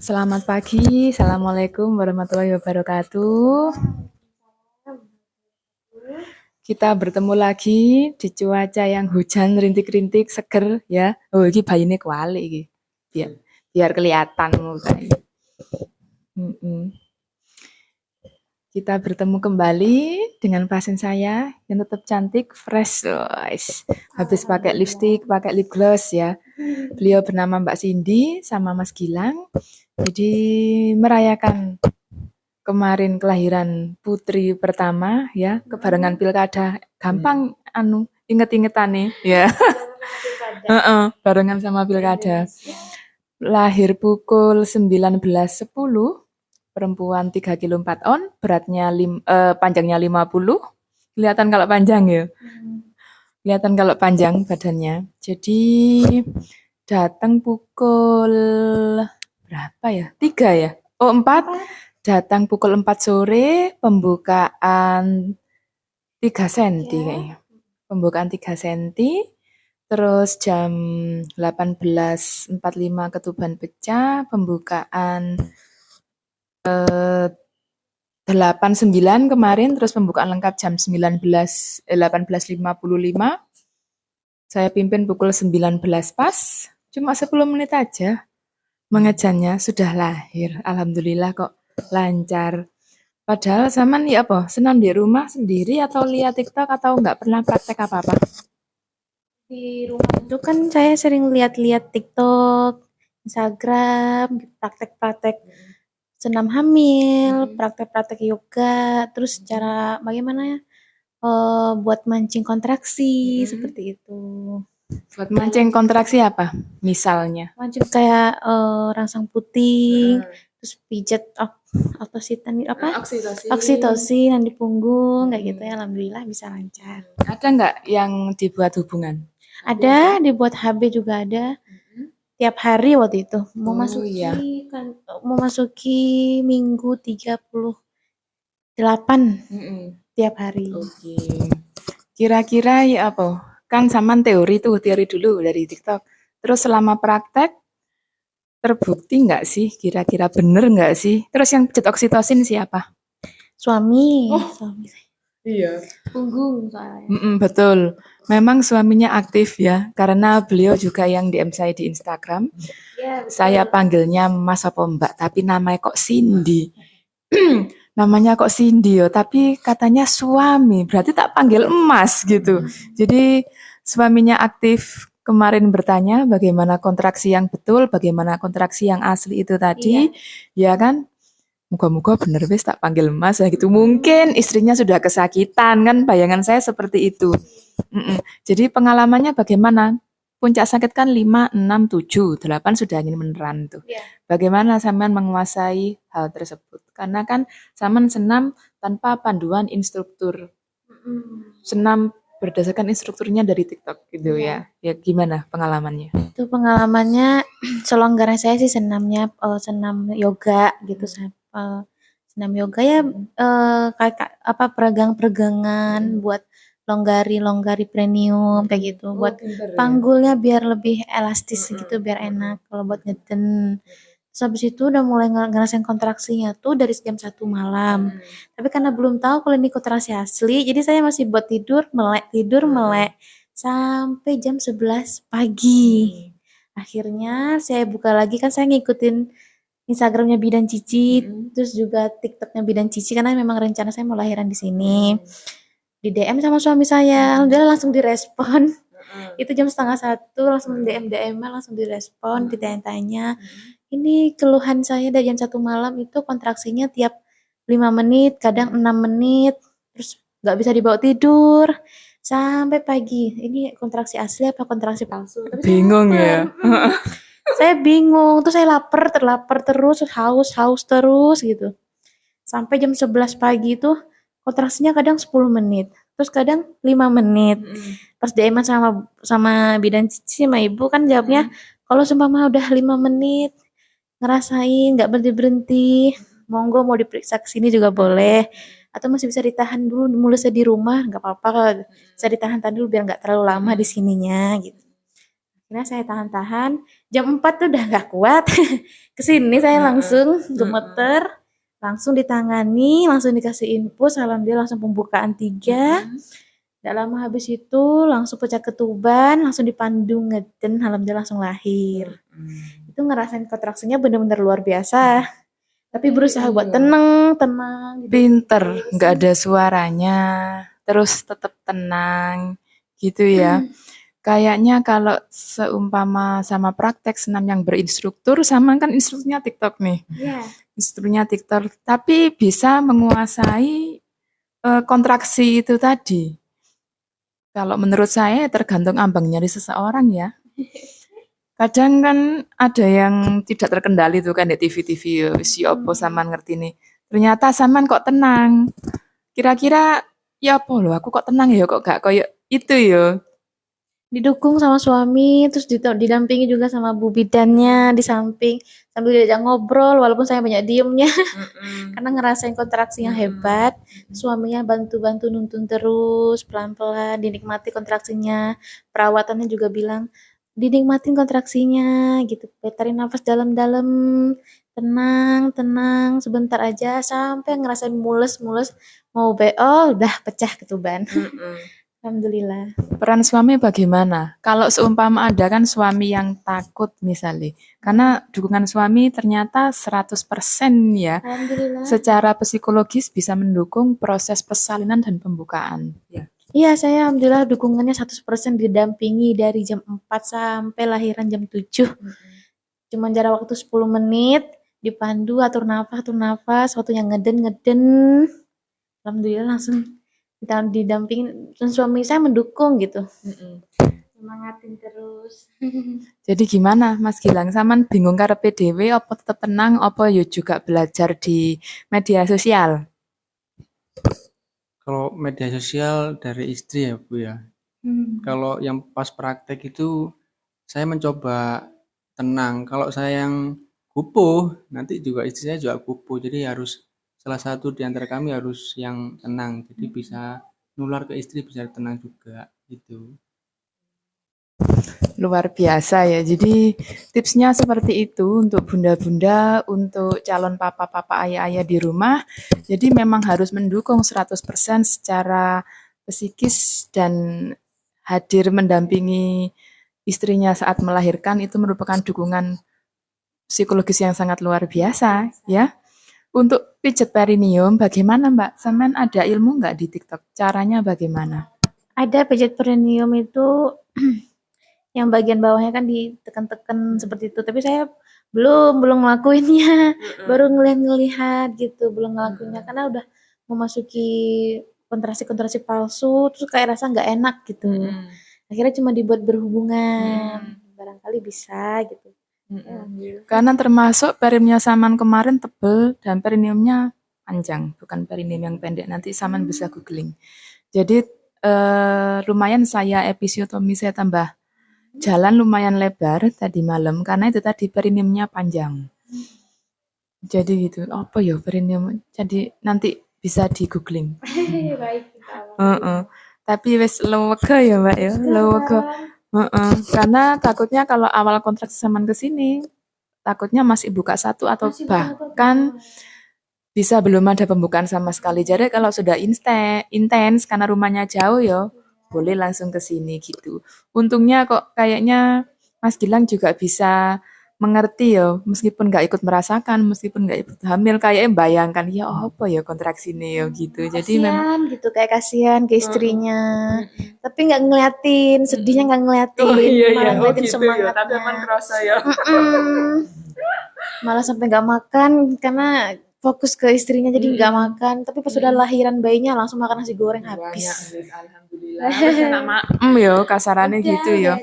Selamat pagi, Assalamualaikum warahmatullahi wabarakatuh. Kita bertemu lagi di cuaca yang hujan rintik-rintik, seger ya. Oh, ini bayine kuali iki. Biar kelihatan mukanya. Mm-mm. Kita bertemu kembali dengan pasien saya yang tetap cantik, fresh, guys. Habis pakai lipstick, pakai lip gloss ya. Beliau bernama Mbak Cindy sama Mas Gilang. Jadi merayakan kemarin kelahiran putri pertama ya, kebarengan pilkada. Gampang inget-ingetane ya. Barengan sama pilkada. Lahir pukul 19.10, perempuan 3 kilo 4 on, beratnya panjangnya 50. Kelihatan kalau panjang ya. Kelihatan kalau panjang badannya. Jadi datang pukul berapa ya? 3 ya? Oh, 4. Datang pukul 4 sore, pembukaan 3 senti kayaknya. Pembukaan 3 senti, terus jam 18.45 ketuban pecah, pembukaan 8.9 kemarin, terus pembukaan lengkap jam 18.55. Saya pimpin pukul 19 pas, cuma 10 menit aja. Mengejannya sudah lahir, alhamdulillah kok lancar. Padahal zaman ya apa, senam di rumah sendiri atau lihat TikTok atau nggak pernah praktek apa-apa? Di rumah itu kan saya sering lihat-lihat TikTok, Instagram, praktek-praktek senam hamil, praktek-praktek yoga, terus cara bagaimana ya buat mancing kontraksi seperti itu. Buat mancing kontraksi apa? Misalnya. Mancing kayak rangsang puting, terus pijat oksitosin oksitosin yang di punggung kayak gitu ya. Alhamdulillah bisa lancar. Ada nggak yang dibuat hubungan? Ada dibuat HB juga ada. Tiap hari waktu itu iya. mau masuki minggu 38 tiap hari. Oke. Kira-kira ya apa? Kan saman teori dulu dari TikTok. Terus selama praktek terbukti nggak sih? Kira-kira bener nggak sih? Terus yang pencet oksitosin siapa? Suami Iya. punggung soalnya. Betul. Memang suaminya aktif ya, karena beliau juga yang DM saya di Instagram. Ya, Saya panggilnya Mas apa Mbak, tapi namanya kok Cindy. Namanya kok Cindy yo, tapi katanya suami, berarti tak panggil emas gitu. Jadi suaminya aktif kemarin bertanya bagaimana kontraksi yang betul, bagaimana kontraksi yang asli itu tadi, ya kan? Moga-moga bener wis tak panggil Mas ya gitu. Mungkin istrinya sudah kesakitan kan, bayangan saya seperti itu. Jadi pengalamannya bagaimana? Puncak sakit kan 5, 6, 7, 8 sudah ingin meneran tuh. Bagaimana sampean menguasai hal tersebut? Karena kan sampean senam tanpa panduan instruktur. Senam berdasarkan instrukturnya dari TikTok gitu ya. Ya gimana pengalamannya? Itu pengalamannya selonggarnya saya sih senamnya senam yoga gitu senam yoga ya kayak apa peregangan buat longgari premium kayak gitu buat panggulnya biar lebih elastis gitu biar enak kalau buat ngeden. Terus habis itu udah mulai ngerasain kontraksinya tuh dari jam 1 malam. Tapi karena belum tahu kalau ini kontraksi asli, jadi saya masih buat tidur melek sampai jam 11 pagi. Akhirnya saya buka lagi kan saya ngikutin Instagramnya Bidan Cici, terus juga TikToknya Bidan Cici karena memang rencana saya mau lahiran di sini. Di DM sama suami saya, alhamdulillah langsung direspon. Itu jam 12:30 langsung DM langsung direspon, ditanya-tanya. Ini keluhan saya dari jam 1 malam itu kontraksinya tiap 5 menit, kadang 6 menit, terus nggak bisa dibawa tidur sampai pagi. Ini kontraksi asli apa kontraksi palsu? Tapi bingung ya. Saya bingung, terus saya terlapar terus, haus terus gitu. Sampai jam 11 pagi itu kontraksinya kadang 10 menit, terus kadang 5 menit. Pas DM sama bidan cici sama ibu kan jawabnya, kalau seumpama udah 5 menit ngerasain nggak berhenti-berhenti, monggo mau diperiksa ke sini juga boleh. Atau masih bisa ditahan dulu mulusnya di rumah, nggak apa-apa, bisa ditahan dulu biar nggak terlalu lama di sininya gitu. Akhirnya saya tahan-tahan, jam 4 tuh udah nggak kuat. Ke sini saya langsung gemeter, langsung ditangani, langsung dikasih infus, alhamdulillah langsung pembukaan 3. Nggak lama habis itu langsung pecah ketuban, langsung dipandu ngeden, alhamdulillah langsung lahir. Itu ngerasain kontraksinya bener-bener luar biasa. Tapi berusaha buat tenang, tenang. Pinter, nggak ada suaranya, terus tetap tenang, gitu ya. Kayaknya kalau seumpama sama praktek senam yang berinstruktur, sama kan instrukturnya TikTok nih. Iya. Instrukturnya TikTok, tapi bisa menguasai kontraksi itu tadi. Kalau menurut saya tergantung ambang nyari seseorang ya. Kadang kan ada yang tidak terkendali tuh kan di TV-TV si opo saman ngerti nih. Ternyata saman kok tenang. Kira-kira ya apa loh aku kok tenang ya kok gak kayak itu ya. Didukung sama suami, terus didampingi juga sama bu bidannya di samping, sambil diajak ngobrol walaupun saya banyak diemnya karena ngerasain kontraksi yang hebat. Suaminya bantu-bantu nuntun terus pelan-pelan, dinikmati kontraksinya. Perawatannya juga bilang dinikmatin kontraksinya gitu, tarik nafas dalam-dalam, tenang tenang sebentar aja, sampai ngerasain mules-mules mau beol udah pecah ketuban. Alhamdulillah. Peran suami bagaimana? Kalau seumpama ada kan suami yang takut misalnya. Karena dukungan suami ternyata 100% ya. Alhamdulillah. Secara psikologis bisa mendukung proses persalinan dan pembukaan. Ya. Iya, saya alhamdulillah dukungannya 100% didampingi dari jam 4 sampai lahiran jam 7. Cuman jarak waktu 10 menit, dipandu atur nafas, waktunya ngeden. Alhamdulillah langsung didampingin, dan suami saya mendukung gitu. Semangatin terus. Jadi gimana Mas Gilang? Saman bingung karepe dhewe apa tetep tenang apa ya juga belajar di media sosial? Kalau media sosial dari istri ya Bu ya. Kalau yang pas praktek itu saya mencoba tenang. Kalau saya yang kupuh, nanti juga istri saya juga kupuh. Jadi harus salah satu di antara kami harus yang tenang. Jadi bisa nular ke istri, bisa tenang juga gitu. Luar biasa ya. Jadi tipsnya seperti itu untuk bunda-bunda, untuk calon papa-papa ayah-ayah di rumah. Jadi memang harus mendukung 100% secara psikis dan hadir mendampingi istrinya saat melahirkan itu merupakan dukungan psikologis yang sangat luar biasa ya. Untuk pijat perineum bagaimana Mbak? Saman ada ilmu nggak di TikTok? Caranya bagaimana? Ada pijat perineum itu yang bagian bawahnya kan ditekan-tekan seperti itu, tapi saya belum ngelakuinnya. Baru ngelihat gitu, belum ngelakuinnya karena udah memasuki kontrasi palsu, terus kayak rasa nggak enak gitu. Akhirnya cuma dibuat berhubungan, barangkali bisa gitu. Karena termasuk perineum Saman kemarin tebel dan perineumnya panjang, bukan perineum yang pendek. Nanti Saman bisa googling. Jadi lumayan saya episiotomi saya tambah jalan lumayan lebar tadi malam karena itu tadi perineumnya panjang. Jadi gitu. Apa ya perineum? Jadi nanti bisa di googling. Baik, Tapi wis lewega ya Mbak ya, lewega. Karena takutnya kalau awal kontrak Saman ke sini takutnya masih buka satu atau bahkan bisa belum ada pembukaan sama sekali. Jadi kalau sudah intens karena rumahnya jauh ya, boleh langsung ke sini gitu. Untungnya kok kayaknya Mas Gilang juga bisa mengerti ya, meskipun nggak ikut merasakan, meskipun nggak ikut hamil, kayaknya bayangkan ya apa ya kontraksi ini ya gitu. Jadi memang gitu, kayak kasihan ke istrinya. Tapi nggak ngeliatin, sedihnya nggak ngeliatin, malah ngeliatin semangatnya. kerasa ya. Malah sampai nggak makan karena fokus ke istrinya jadi nggak makan. Tapi pas sudah lahiran bayinya langsung makan nasi goreng habis. Alhamdulillah. Yo kasarannya gitu ya.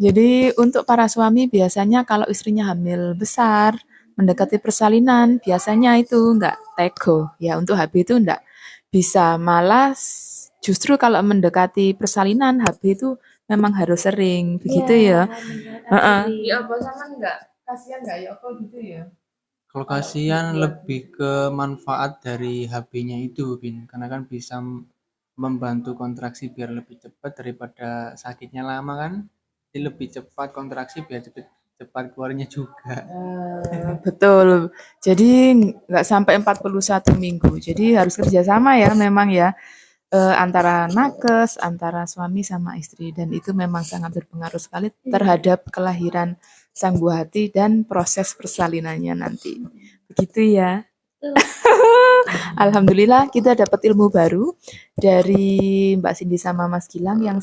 Jadi untuk para suami biasanya kalau istrinya hamil besar, mendekati persalinan, biasanya itu enggak tego ya untuk HB itu enggak bisa. Malah justru kalau mendekati persalinan HB itu memang harus sering begitu ya. Ya apa sama enggak? Kasihan enggak ya apa gitu ya? Kalau kasihan lebih ke manfaat dari HB-nya itu, Bin. Karena kan bisa membantu kontraksi biar lebih cepat daripada sakitnya lama kan. Jadi lebih cepat kontraksi biar cepat keluarnya juga. Betul. Jadi nggak sampai 41 minggu. Jadi harus kerjasama ya memang ya. Antara nakes, antara suami sama istri. Dan itu memang sangat berpengaruh sekali terhadap kelahiran sang buah hati dan proses persalinannya nanti. Begitu ya. Alhamdulillah kita dapat ilmu baru dari Mbak Cindy sama Mas Gilang yang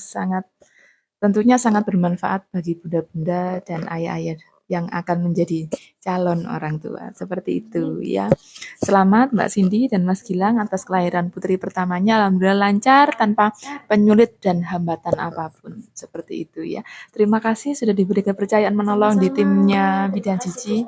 tentunya sangat bermanfaat bagi bunda-bunda dan ayah-ayah yang akan menjadi calon orang tua. Seperti itu ya. Selamat Mbak Cindy dan Mas Gilang atas kelahiran putri pertamanya. Alhamdulillah lancar tanpa penyulit dan hambatan apapun. Seperti itu ya. Terima kasih sudah diberi kepercayaan menolong di timnya Bidan Cici.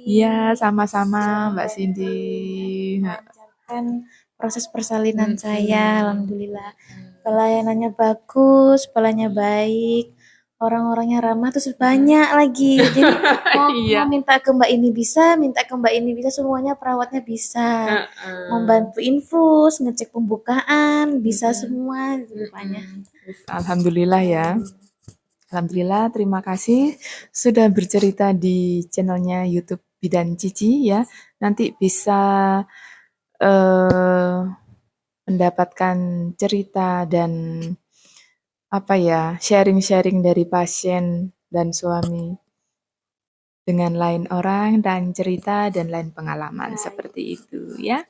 Iya, sama-sama Mbak Cindy. Melancarkan proses persalinan saya, alhamdulillah. Pelayanannya bagus, polanya baik, orang-orangnya ramah, terus banyak lagi. Jadi mau minta ke Mbak ini bisa, minta ke Mbak ini bisa, semuanya perawatnya bisa. Membantu infus, ngecek pembukaan, bisa semua rupanya. Alhamdulillah ya. Alhamdulillah, terima kasih sudah bercerita di channelnya YouTube Bidan Cici ya. Nanti bisa mendapatkan cerita dan sharing-sharing dari pasien dan suami dengan lain orang dan cerita dan lain pengalaman seperti itu ya.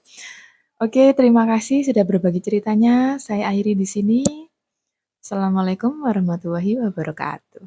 Oke, terima kasih sudah berbagi ceritanya. Saya akhiri di sini. Assalamualaikum warahmatullahi wabarakatuh.